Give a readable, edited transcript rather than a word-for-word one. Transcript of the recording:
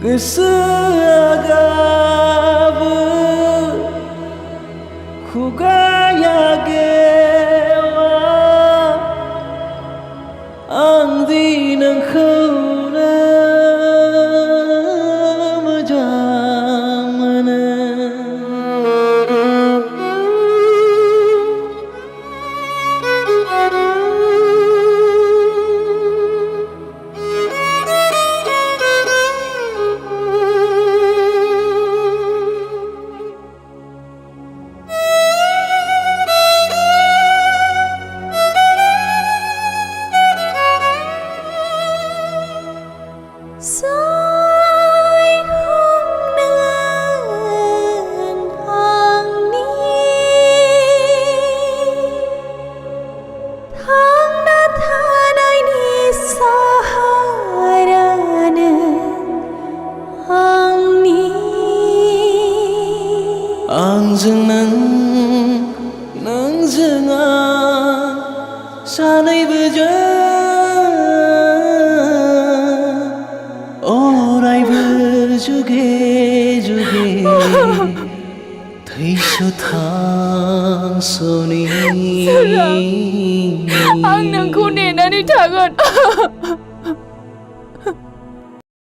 गोसोआगाबो खुगाया Geva आं दि नोंखौनो मोजां मोनो आंजों नोंजों आं सानैबो जों अरायबो जुगे जुगे थैस' थांस'नि आं नोंखौ नेनानै थागोन